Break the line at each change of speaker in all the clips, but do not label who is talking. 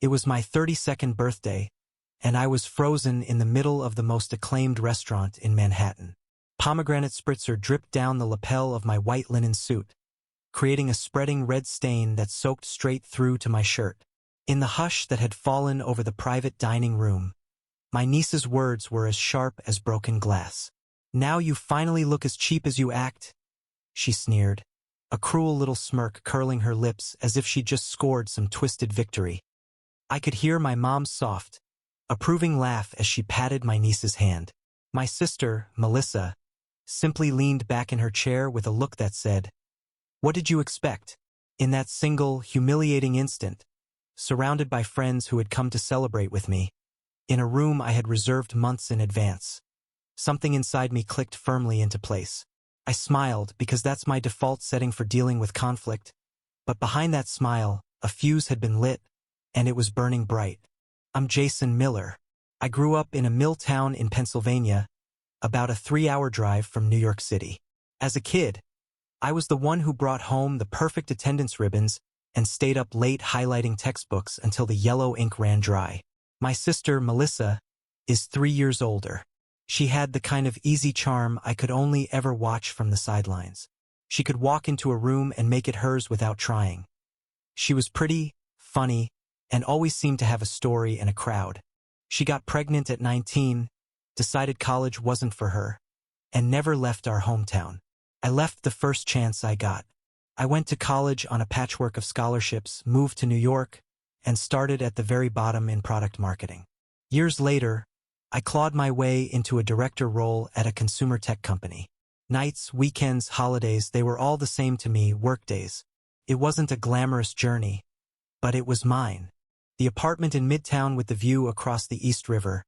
It was my 32nd birthday, and I was frozen in the middle of the most acclaimed restaurant in Manhattan. Pomegranate spritzer dripped down the lapel of my white linen suit, creating a spreading red stain that soaked straight through to my shirt. In the hush that had fallen over the private dining room, my niece's words were as sharp as broken glass. "Now you finally look as cheap as you act," she sneered, a cruel little smirk curling her lips as if she'd just scored some twisted victory. I could hear my mom's soft, approving laugh as she patted my niece's hand. My sister, Melissa, simply leaned back in her chair with a look that said, "What did you expect?" In that single, humiliating instant, surrounded by friends who had come to celebrate with me, in a room I had reserved months in advance, something inside me clicked firmly into place. I smiled because that's my default setting for dealing with conflict, but behind that smile, a fuse had been lit, and it was burning bright. I'm Jason Miller. I grew up in a mill town in Pennsylvania, about a 3-hour drive from New York City. As a kid, I was the one who brought home the perfect attendance ribbons and stayed up late highlighting textbooks until the yellow ink ran dry. My sister, Melissa, is 3 years older. She had the kind of easy charm I could only ever watch from the sidelines. She could walk into a room and make it hers without trying. She was pretty, funny, and always seemed to have a story and a crowd. She got pregnant at 19, decided college wasn't for her, and never left our hometown. I left the first chance I got. I went to college on a patchwork of scholarships, moved to New York, and started at the very bottom in product marketing. Years later, I clawed my way into a director role at a consumer tech company. Nights, weekends, holidays, they were all the same to me, workdays. It wasn't a glamorous journey, but it was mine. The apartment in Midtown with the view across the East River,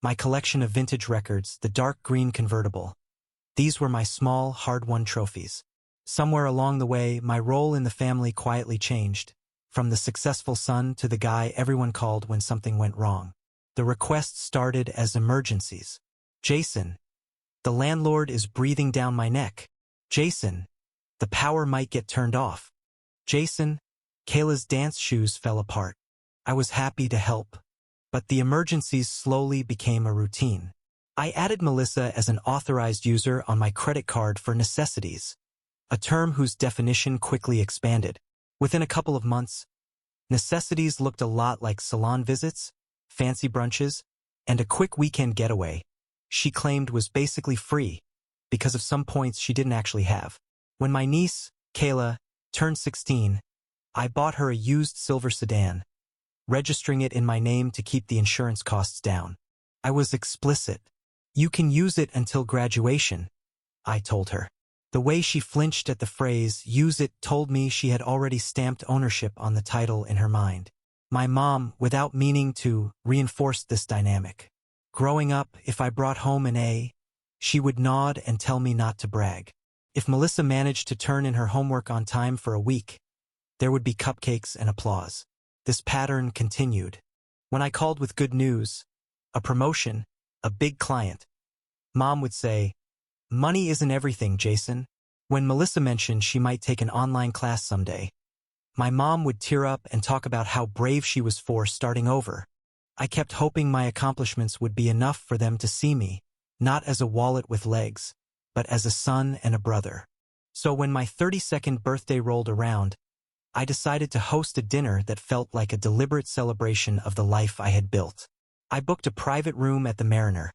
my collection of vintage records, the dark green convertible. These were my small, hard-won trophies. Somewhere along the way, my role in the family quietly changed, from the successful son to the guy everyone called when something went wrong. The requests started as emergencies. "Jason, the landlord is breathing down my neck." "Jason, the power might get turned off." "Jason, Kayla's dance shoes fell apart." I was happy to help, but the emergencies slowly became a routine. I added Melissa as an authorized user on my credit card for necessities, a term whose definition quickly expanded. Within a couple of months, necessities looked a lot like salon visits, fancy brunches, and a quick weekend getaway she claimed was basically free because of some points she didn't actually have. When my niece, Kayla, turned 16, I bought her a used silver sedan, registering it in my name to keep the insurance costs down. I was explicit. "You can use it until graduation," I told her. The way she flinched at the phrase, "use it," told me she had already stamped ownership on the title in her mind. My mom, without meaning to, reinforced this dynamic. Growing up, if I brought home an A, she would nod and tell me not to brag. If Melissa managed to turn in her homework on time for a week, there would be cupcakes and applause. This pattern continued. When I called with good news, a promotion, a big client, Mom would say, "Money isn't everything, Jason." When Melissa mentioned she might take an online class someday, my mom would tear up and talk about how brave she was for starting over. I kept hoping my accomplishments would be enough for them to see me, not as a wallet with legs, but as a son and a brother. So when my 32nd birthday rolled around, I decided to host a dinner that felt like a deliberate celebration of the life I had built. I booked a private room at the Mariner,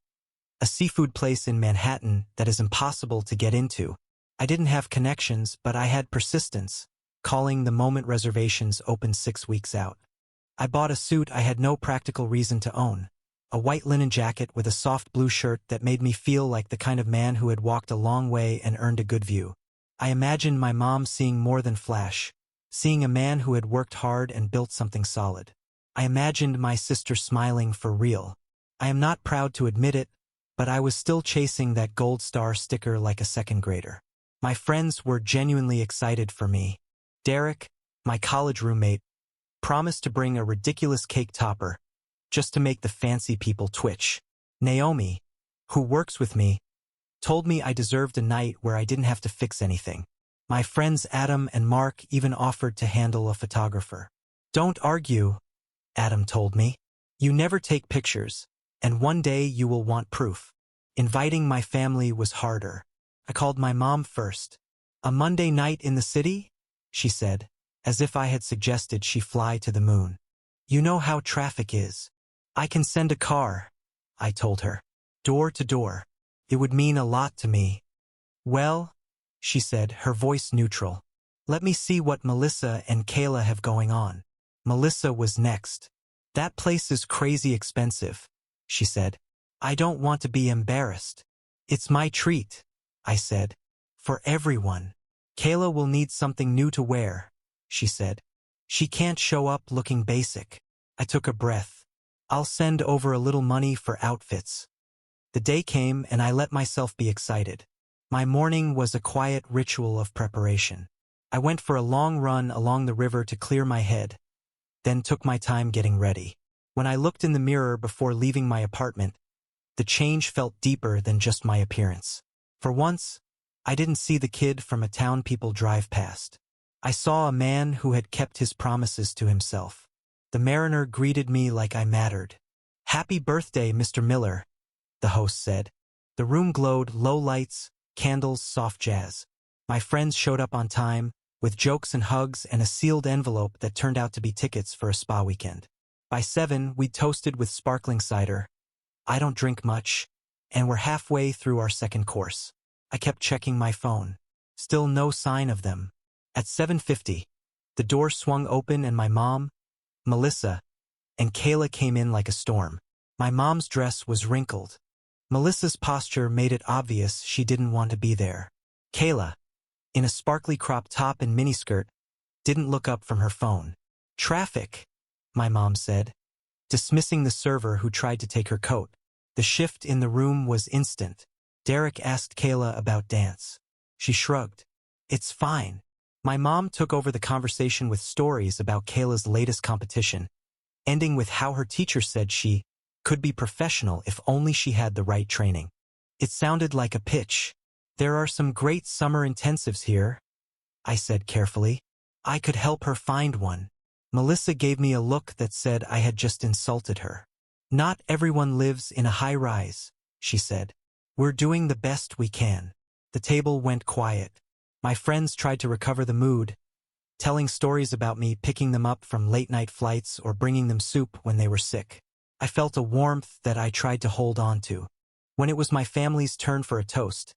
a seafood place in Manhattan that is impossible to get into. I didn't have connections, but I had persistence, calling the moment reservations open 6 weeks out. I bought a suit I had no practical reason to own, a white linen jacket with a soft blue shirt that made me feel like the kind of man who had walked a long way and earned a good view. I imagined my mom seeing more than flash, seeing a man who had worked hard and built something solid. I imagined my sister smiling for real. I am not proud to admit it, but I was still chasing that gold star sticker like a second grader. My friends were genuinely excited for me. Derek, my college roommate, promised to bring a ridiculous cake topper, just to make the fancy people twitch. Naomi, who works with me, told me I deserved a night where I didn't have to fix anything. My friends Adam and Mark even offered to handle a photographer. "Don't argue," Adam told me. You never take pictures, and one day you will want proof. Inviting my family was harder. I called my mom first. A Monday night in the city? She said, as if I had suggested she fly to the moon. You know how traffic is. I can send a car, I told her. Door to door. It would mean a lot to me. Well, she said, her voice neutral. Let me see what Melissa and Kayla have going on. Melissa was next. That place is crazy expensive, she said. I don't want to be embarrassed. It's my treat, I said. For everyone. Kayla will need something new to wear, she said. She can't show up looking basic. I took a breath. I'll send over a little money for outfits. The day came and I let myself be excited. My morning was a quiet ritual of preparation. I went for a long run along the river to clear my head, then took my time getting ready. When I looked in the mirror before leaving my apartment, the change felt deeper than just my appearance. For once, I didn't see the kid from a town people drive past. I saw a man who had kept his promises to himself. The mariner greeted me like I mattered. Happy birthday, Mr. Miller, the host said. The room glowed, low lights, candles, soft jazz. My friends showed up on time, with jokes and hugs and a sealed envelope that turned out to be tickets for a spa weekend. By 7, we toasted with sparkling cider. I don't drink much, and we're halfway through our second course. I kept checking my phone. Still no sign of them. At 7:50, the door swung open and my mom, Melissa, and Kayla came in like a storm. My mom's dress was wrinkled. Melissa's posture made it obvious she didn't want to be there. Kayla, in a sparkly crop top and miniskirt, didn't look up from her phone. Traffic, my mom said, dismissing the server who tried to take her coat. The shift in the room was instant. Derek asked Kayla about dance. She shrugged. It's fine. My mom took over the conversation with stories about Kayla's latest competition, ending with how her teacher said she could be professional if only she had the right training. It sounded like a pitch. There are some great summer intensives here, I said carefully. I could help her find one. Melissa gave me a look that said I had just insulted her. Not everyone lives in a high-rise, she said. We're doing the best we can. The table went quiet. My friends tried to recover the mood, telling stories about me picking them up from late-night flights or bringing them soup when they were sick. I felt a warmth that I tried to hold on to. When it was my family's turn for a toast,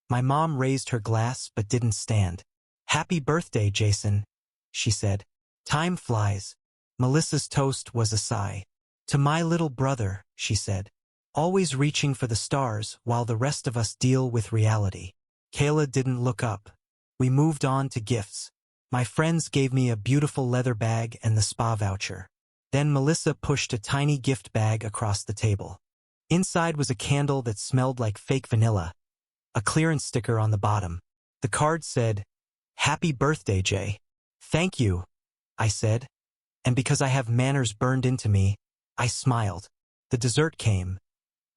my mom raised her glass but didn't stand. Happy birthday, Jason, she said. Time flies. Melissa's toast was a sigh. To my little brother, she said, always reaching for the stars while the rest of us deal with reality. Kayla didn't look up. We moved on to gifts. My friends gave me a beautiful leather bag and the spa voucher. Then Melissa pushed a tiny gift bag across the table. Inside was a candle that smelled like fake vanilla, a clearance sticker on the bottom. The card said, Happy birthday, Jay. Thank you, I said, and because I have manners burned into me, I smiled. The dessert came,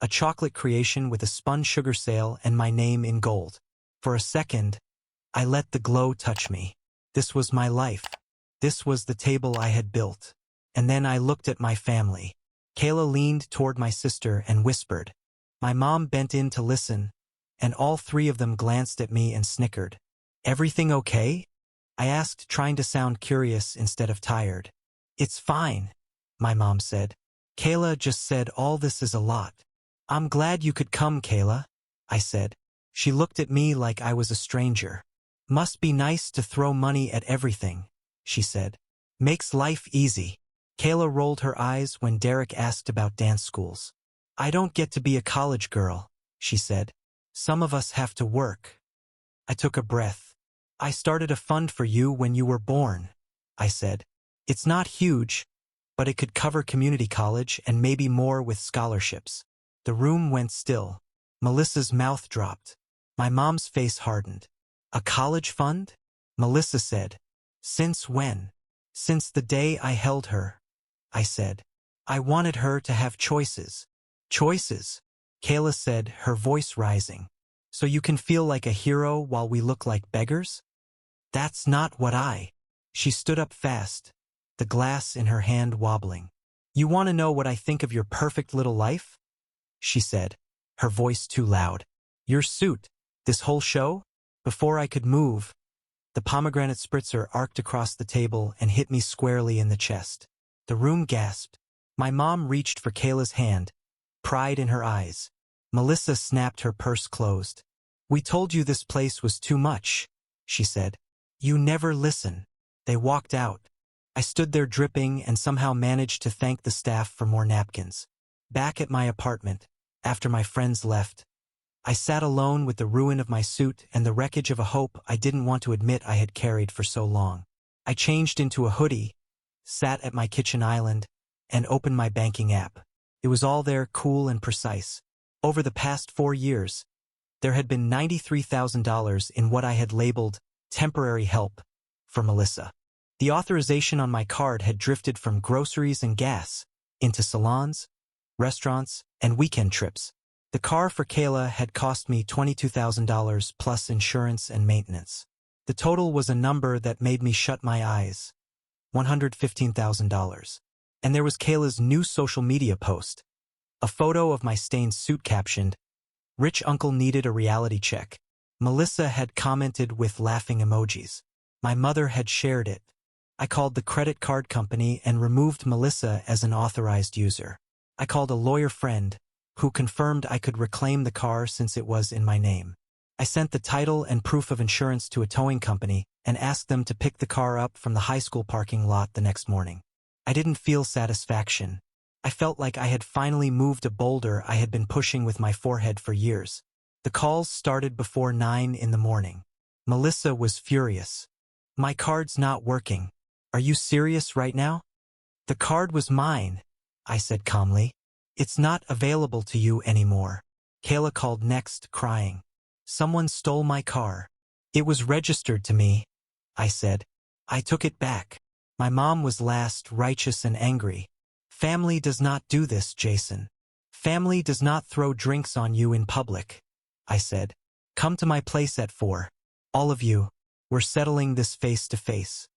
a chocolate creation with a spun sugar sail and my name in gold. For a second, I let the glow touch me. This was my life. This was the table I had built. And then I looked at my family. Kayla leaned toward my sister and whispered. My mom bent in to listen, and all three of them glanced at me and snickered. Everything okay? I asked, trying to sound curious instead of tired. It's fine, my mom said. Kayla just said all this is a lot. I'm glad you could come, Kayla, I said. She looked at me like I was a stranger. Must be nice to throw money at everything, she said. Makes life easy. Kayla rolled her eyes when Derek asked about dance schools. I don't get to be a college girl, she said. Some of us have to work. I took a breath. I started a fund for you when you were born, I said. It's not huge, but it could cover community college and maybe more with scholarships. The room went still. Melissa's mouth dropped. My mom's face hardened. A college fund? Melissa said. Since when? Since the day I held her, I said. I wanted her to have choices. Choices, Kayla said, her voice rising. So you can feel like a hero while we look like beggars? That's not what I... She stood up fast, the glass in her hand wobbling. You want to know what I think of your perfect little life? She said, her voice too loud. Your suit, this whole show? Before I could move, the pomegranate spritzer arced across the table and hit me squarely in the chest. The room gasped. My mom reached for Kayla's hand, pride in her eyes. Melissa snapped her purse closed. We told you this place was too much, she said. You never listen. They walked out. I stood there dripping and somehow managed to thank the staff for more napkins. Back at my apartment, after my friends left, I sat alone with the ruin of my suit and the wreckage of a hope I didn't want to admit I had carried for so long. I changed into a hoodie, sat at my kitchen island, and opened my banking app. It was all there, cool and precise. Over the past 4 years, there had been $93,000 in what I had labeled temporary help for Melissa. The authorization on my card had drifted from groceries and gas into salons, restaurants, and weekend trips. The car for Kayla had cost me $22,000 plus insurance and maintenance. The total was a number that made me shut my eyes. $115,000. And there was Kayla's new social media post. A photo of my stained suit captioned, "Rich uncle needed a reality check." Melissa had commented with laughing emojis. My mother had shared it. I called the credit card company and removed Melissa as an authorized user. I called a lawyer friend, who confirmed I could reclaim the car since it was in my name. I sent the title and proof of insurance to a towing company and asked them to pick the car up from the high school parking lot the next morning. I didn't feel satisfaction. I felt like I had finally moved a boulder I had been pushing with my forehead for years. The calls started before 9 in the morning. Melissa was furious. My card's not working. Are you serious right now? The card was mine, I said calmly. It's not available to you anymore. Kayla called next, crying. Someone stole my car. It was registered to me, I said. I took it back. My mom was last, righteous and angry. Family does not do this, Jason. Family does not throw drinks on you in public, I said. Come to my place at 4. All of you. We're settling this face to face.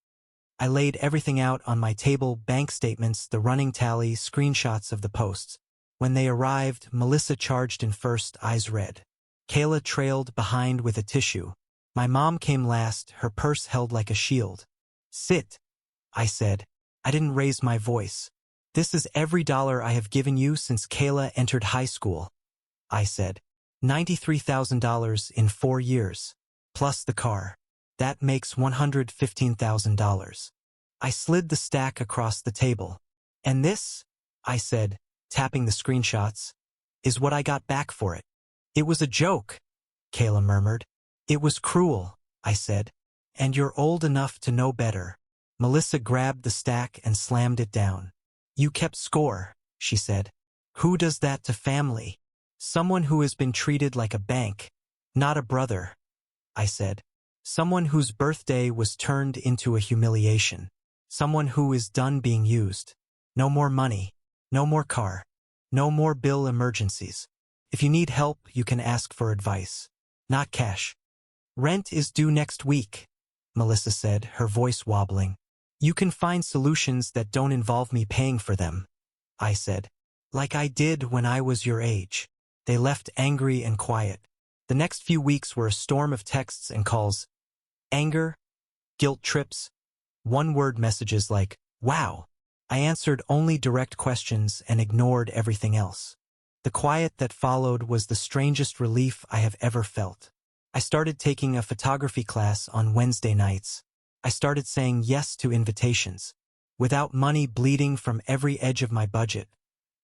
I laid everything out on my table, bank statements, the running tally, screenshots of the posts. When they arrived, Melissa charged in first, eyes red. Kayla trailed behind with a tissue. My mom came last, her purse held like a shield. Sit, I said. I didn't raise my voice. This is every dollar I have given you since Kayla entered high school, I said. $93,000 in 4 years, plus the car. That makes $115,000. I slid the stack across the table. And this, I said, tapping the screenshots, is what I got back for it. It was a joke, Kayla murmured. It was cruel, I said. And you're old enough to know better. Melissa grabbed the stack and slammed it down. You kept score, she said. Who does that to family? Someone who has been treated like a bank, not a brother, I said. Someone whose birthday was turned into a humiliation. Someone who is done being used. No more money. No more car. No more bill emergencies. If you need help, you can ask for advice. Not cash. Rent is due next week, Melissa said, her voice wobbling. You can find solutions that don't involve me paying for them, I said. Like I did when I was your age. They left angry and quiet. The next few weeks were a storm of texts and calls. Anger, guilt trips, one-word messages like, wow. I answered only direct questions and ignored everything else. The quiet that followed was the strangest relief I have ever felt. I started taking a photography class on Wednesday nights. I started saying yes to invitations. Without money bleeding from every edge of my budget,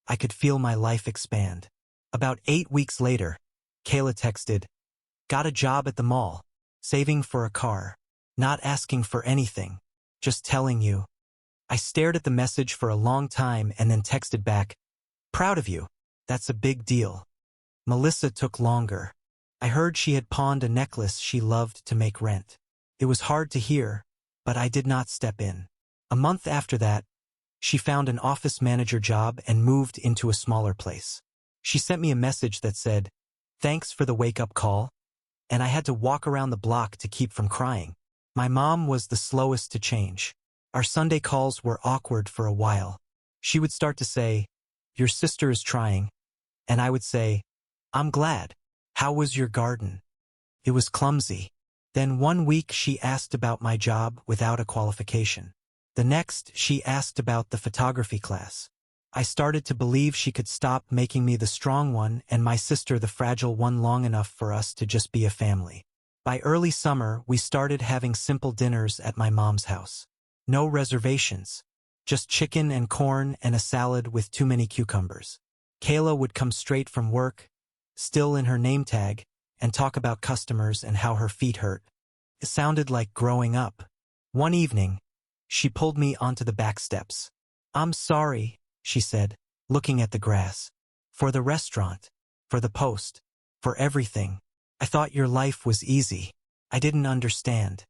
I could feel my life expand. About 8 weeks later, Kayla texted, got a job at the mall. Saving for a car. Not asking for anything. Just telling you. I stared at the message for a long time and then texted back, proud of you. That's a big deal. Melissa took longer. I heard she had pawned a necklace she loved to make rent. It was hard to hear, but I did not step in. A month after that, she found an office manager job and moved into a smaller place. She sent me a message that said, thanks for the wake-up call. And I had to walk around the block to keep from crying. My mom was the slowest to change. Our Sunday calls were awkward for a while. She would start to say, "Your sister is trying," and I would say, "I'm glad. How was your garden?" It was clumsy. Then one week she asked about my job without a qualification. The next, she asked about the photography class. I started to believe she could stop making me the strong one and my sister the fragile one long enough for us to just be a family. By early summer, we started having simple dinners at my mom's house. No reservations. Just chicken and corn and a salad with too many cucumbers. Kayla would come straight from work, still in her name tag, and talk about customers and how her feet hurt. It sounded like growing up. One evening, she pulled me onto the back steps. "I'm sorry," she said, looking at the grass. "For the restaurant, for the post, for everything. I thought your life was easy. I didn't understand."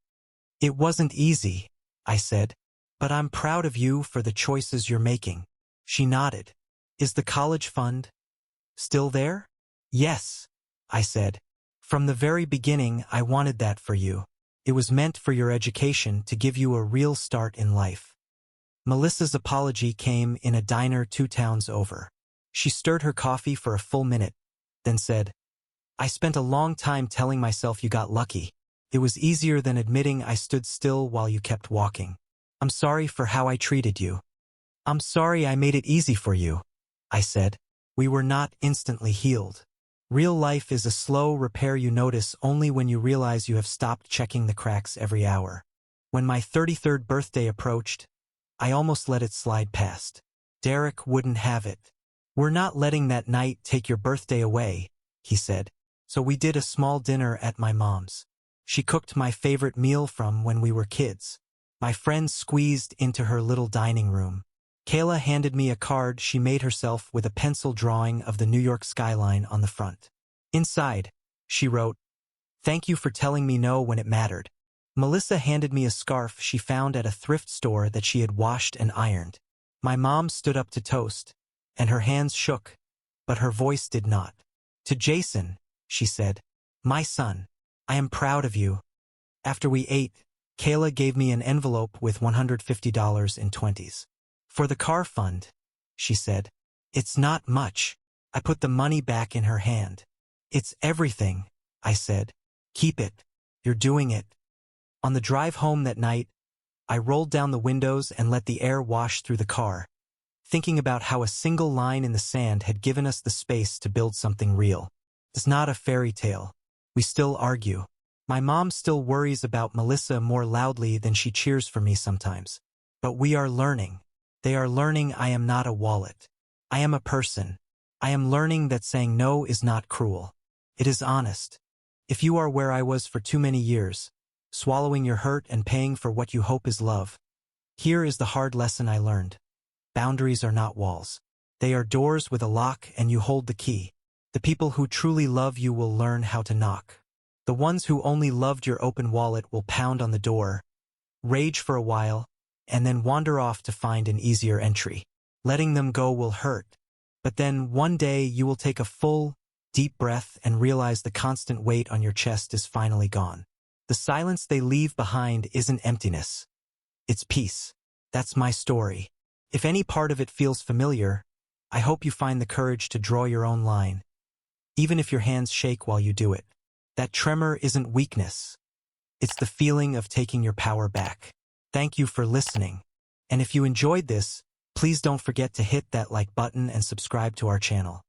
"It wasn't easy," I said, "but I'm proud of you for the choices you're making." She nodded. "Is the college fund still there?" "Yes," I said. "From the very beginning, I wanted that for you. It was meant for your education to give you a real start in life." Melissa's apology came in a diner 2 towns over. She stirred her coffee for a full minute, then said, "I spent a long time telling myself you got lucky. It was easier than admitting I stood still while you kept walking. I'm sorry for how I treated you." "I'm sorry I made it easy for you," I said. "We were not instantly healed. Real life is a slow repair you notice only when you realize you have stopped checking the cracks every hour." When my 33rd birthday approached, I almost let it slide past. Derek wouldn't have it. "We're not letting that night take your birthday away," he said. So we did a small dinner at my mom's. She cooked my favorite meal from when we were kids. My friends squeezed into her little dining room. Kayla handed me a card she made herself with a pencil drawing of the New York skyline on the front. Inside, she wrote, "Thank you for telling me no when it mattered." Melissa handed me a scarf she found at a thrift store that she had washed and ironed. My mom stood up to toast, and her hands shook, but her voice did not. "To Jason," she said, "my son, I am proud of you." After we ate, Kayla gave me an envelope with $150 in 20s. "For the car fund," she said. "It's not much." I put the money back in her hand. "It's everything," I said. "Keep it. You're doing it." On the drive home that night, I rolled down the windows and let the air wash through the car, thinking about how a single line in the sand had given us the space to build something real. It's not a fairy tale. We still argue. My mom still worries about Melissa more loudly than she cheers for me sometimes. But we are learning. They are learning I am not a wallet. I am a person. I am learning that saying no is not cruel. It is honest. If you are where I was for too many years, swallowing your hurt and paying for what you hope is love, here is the hard lesson I learned. Boundaries are not walls. They are doors with a lock and you hold the key. The people who truly love you will learn how to knock. The ones who only loved your open wallet will pound on the door, rage for a while, and then wander off to find an easier entry. Letting them go will hurt, but then one day you will take a full, deep breath and realize the constant weight on your chest is finally gone. The silence they leave behind isn't emptiness. It's peace. That's my story. If any part of it feels familiar, I hope you find the courage to draw your own line, even if your hands shake while you do it. That tremor isn't weakness. It's the feeling of taking your power back. Thank you for listening. And if you enjoyed this, please don't forget to hit that like button and subscribe to our channel.